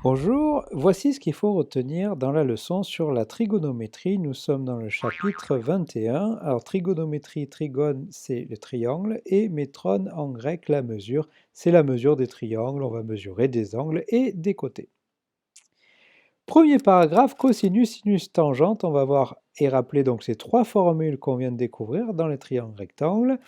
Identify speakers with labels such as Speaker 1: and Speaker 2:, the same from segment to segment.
Speaker 1: Bonjour, voici ce qu'il faut retenir dans la leçon sur la trigonométrie. Nous sommes dans le chapitre 21. Alors, trigonométrie, trigone, c'est le triangle, et métron en grec, la mesure, c'est la mesure des triangles. On va mesurer des angles et des côtés. Premier paragraphe, cosinus, sinus, tangente. On va voir et rappeler donc ces trois formules qu'on vient de découvrir dans les triangles rectangles.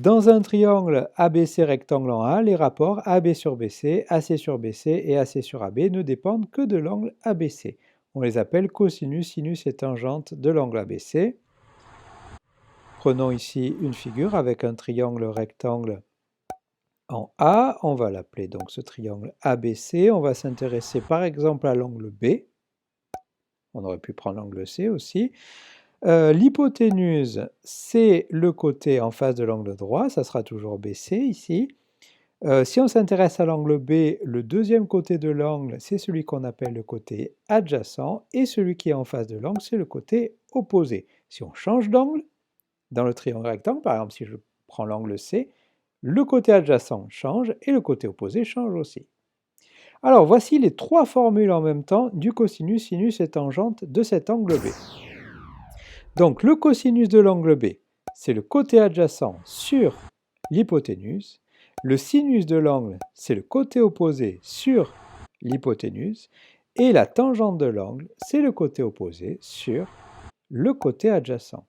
Speaker 1: Dans un triangle ABC rectangle en A, les rapports AB sur BC, AC sur BC et AC sur AB ne dépendent que de l'angle ABC. On les appelle cosinus, sinus et tangente de l'angle ABC. Prenons ici une figure avec un triangle rectangle en A. On va l'appeler donc ce triangle ABC. On va s'intéresser par exemple à l'angle B. On aurait pu prendre l'angle C aussi. L'hypoténuse, c'est le côté en face de l'angle droit, ça sera toujours BC ici. Si on s'intéresse à l'angle B, le deuxième côté de l'angle, c'est celui qu'on appelle le côté adjacent, et celui qui est en face de l'angle, c'est le côté opposé. Si on change d'angle, dans le triangle rectangle, par exemple, si je prends l'angle C, le côté adjacent change, et le côté opposé change aussi. Alors, voici les trois formules en même temps du cosinus, sinus et tangente de cet angle B. Donc, le cosinus de l'angle B, c'est le côté adjacent sur l'hypoténuse. Le sinus de l'angle, c'est le côté opposé sur l'hypoténuse. Et la tangente de l'angle, c'est le côté opposé sur le côté adjacent.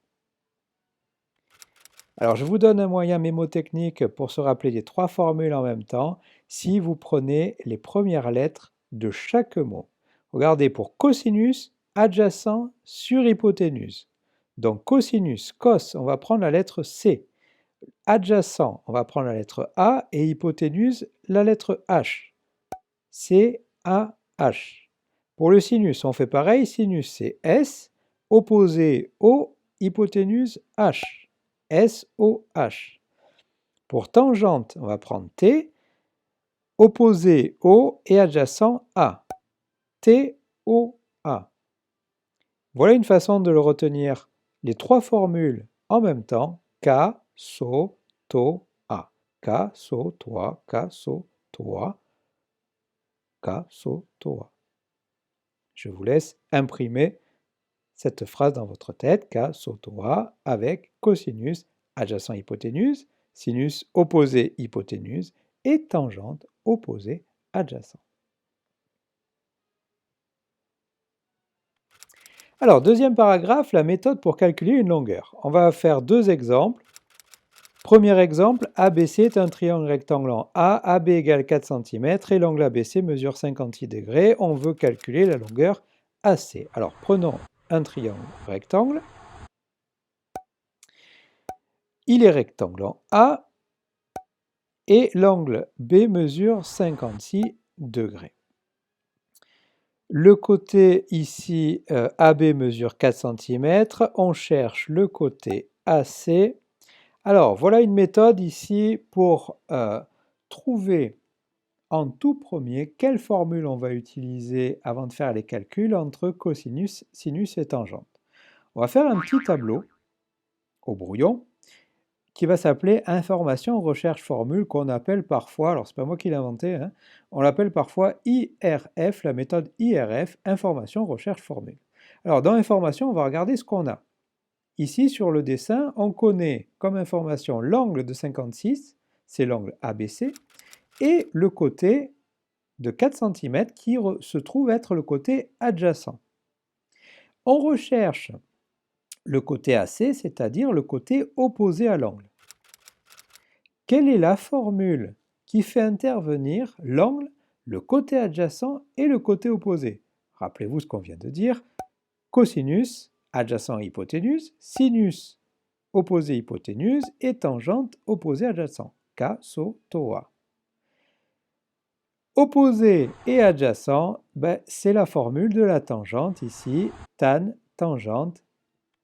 Speaker 1: Alors, je vous donne un moyen mémotechnique pour se rappeler les trois formules en même temps, si vous prenez les premières lettres de chaque mot. Regardez, pour cosinus, adjacent sur hypoténuse. Donc, cosinus, cos, on va prendre la lettre C. Adjacent, on va prendre la lettre A, et hypoténuse, la lettre H. C, A, H. Pour le sinus, on fait pareil. Sinus, c'est S, opposé O, hypoténuse H. S, O, H. Pour tangente, on va prendre T, opposé O et adjacent A. T, O, A. Voilà une façon de le retenir. Les trois formules en même temps. K, so, to, A. K, so, toi, K, so, toi, K, so, toi. Je vous laisse imprimer cette phrase dans votre tête. K, so, toi, avec cosinus adjacent hypoténuse, sinus opposé hypoténuse et tangente opposé adjacent. Alors, deuxième paragraphe, la méthode pour calculer une longueur. On va faire deux exemples. Premier exemple, ABC est un triangle rectangle en A, AB égale 4 cm et l'angle ABC mesure 56 degrés. On veut calculer la longueur AC. Alors, prenons un triangle rectangle. Il est rectangle en A et l'angle B mesure 56 degrés. Le côté ici, AB mesure 4 cm. On cherche le côté AC. Alors, voilà une méthode ici pour trouver en tout premier quelle formule on va utiliser avant de faire les calculs entre cosinus, sinus et tangente. On va faire un petit tableau au brouillon qui va s'appeler information recherche formule, qu'on appelle parfois, alors c'est pas moi qui l'ai inventé, hein, on l'appelle parfois IRF, la méthode IRF, information recherche formule. Alors dans information, on va regarder ce qu'on a. Ici sur le dessin, on connaît comme information l'angle de 56, c'est l'angle ABC, et le côté de 4 cm qui se trouve être le côté adjacent. On recherche le côté AC, c'est-à-dire le côté opposé à l'angle. Quelle est la formule qui fait intervenir l'angle, le côté adjacent et le côté opposé? Rappelez-vous ce qu'on vient de dire. Cosinus, adjacent hypoténuse, sinus, opposé hypoténuse et tangente, opposé adjacent. K, so, to, A. Opposé et adjacent, c'est la formule de la tangente ici, tan, tangente.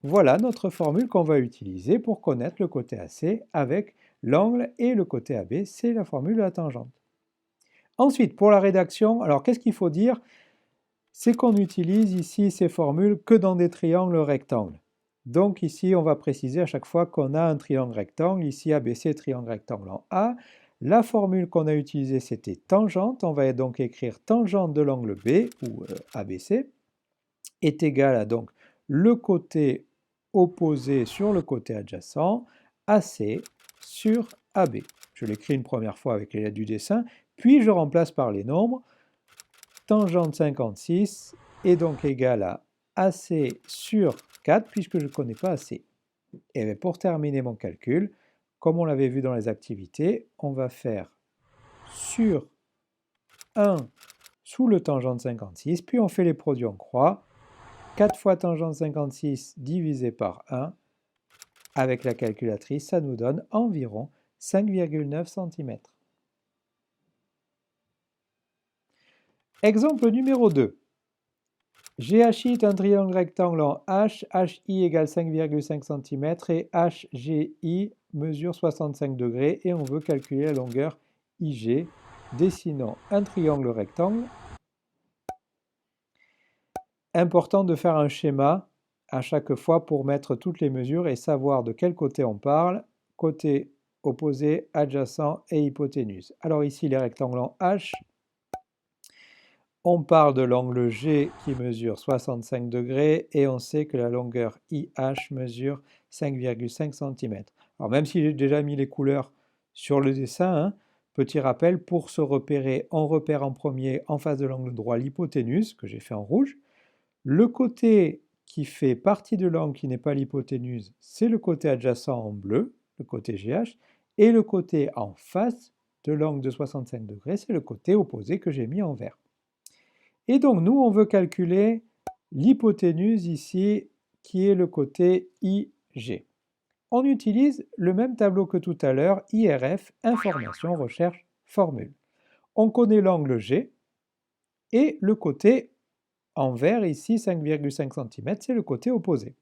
Speaker 1: Voilà notre formule qu'on va utiliser pour connaître le côté AC avec l'angle et le côté AB, c'est la formule de la tangente. Ensuite, pour la rédaction, alors qu'est-ce qu'il faut dire? C'est qu'on utilise ici ces formules que dans des triangles rectangles. Donc ici, on va préciser à chaque fois qu'on a un triangle rectangle, ici ABC triangle rectangle en A. La formule qu'on a utilisée, c'était tangente. On va donc écrire tangente de l'angle B, ou ABC, est égal à donc le côté opposé sur le côté adjacent, AC sur AB. Je l'écris une première fois avec les lettres du dessin, puis je remplace par les nombres. Tangente 56 est donc égal à AC sur 4, puisque je ne connais pas AC. Et bien pour terminer mon calcul, comme on l'avait vu dans les activités, on va faire sur 1 sous le tangente 56, puis on fait les produits en croix. 4 fois tangente 56 divisé par 1, avec la calculatrice, ça nous donne environ 5,9 cm. Exemple numéro 2. GHI est un triangle rectangle en H, HI égale 5,5 cm et HGI mesure 65 degrés et on veut calculer la longueur IG. Dessinons un triangle rectangle. Important de faire un schéma à chaque fois pour mettre toutes les mesures et savoir de quel côté on parle, côté opposé, adjacent et hypoténuse. Alors ici les rectangles en H, on parle de l'angle G qui mesure 65 degrés et on sait que la longueur IH mesure 5,5 cm. Alors même si j'ai déjà mis les couleurs sur le dessin, hein, petit rappel, pour se repérer, on repère en premier en face de l'angle droit l'hypoténuse, que j'ai fait en rouge. Le côté qui fait partie de l'angle qui n'est pas l'hypoténuse, c'est le côté adjacent en bleu, le côté GH, et le côté en face de l'angle de 65 degrés, c'est le côté opposé que j'ai mis en vert. Et donc nous, on veut calculer l'hypoténuse ici, qui est le côté IG. On utilise le même tableau que tout à l'heure, IRF, information, recherche, formule. On connaît l'angle G et le côté en vert, ici, 5,5 cm, c'est le côté opposé.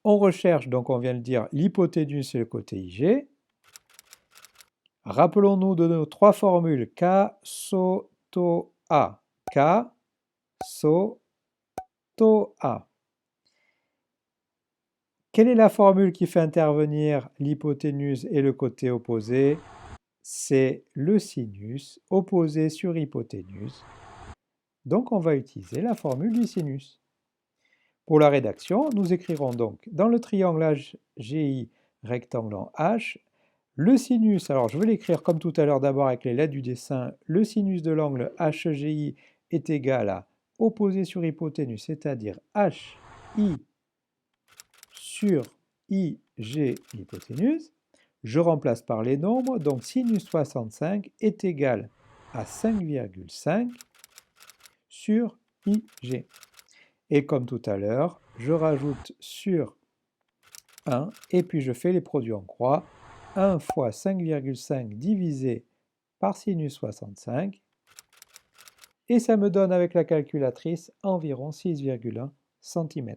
Speaker 1: On recherche, donc on vient de dire, l'hypoténuse, c'est le côté IG. Rappelons-nous de nos trois formules, K, SO, TO, A. K, SO, TO, A. Quelle est la formule qui fait intervenir l'hypoténuse et le côté opposé? C'est le sinus opposé sur hypoténuse. Donc on va utiliser la formule du sinus. Pour la rédaction, nous écrirons donc dans le triangle HGI rectangle en H, le sinus, alors je vais l'écrire comme tout à l'heure d'abord avec les lettres du dessin, le sinus de l'angle HGI est égal à opposé sur hypoténuse, c'est-à-dire HI sur IG hypoténuse. Je remplace par les nombres, donc sinus 65 est égal à 5,5 sur IG. Et comme tout à l'heure, je rajoute sur 1 et puis je fais les produits en croix. 1 fois 5,5 divisé par sinus 65 et ça me donne avec la calculatrice environ 6,1 cm.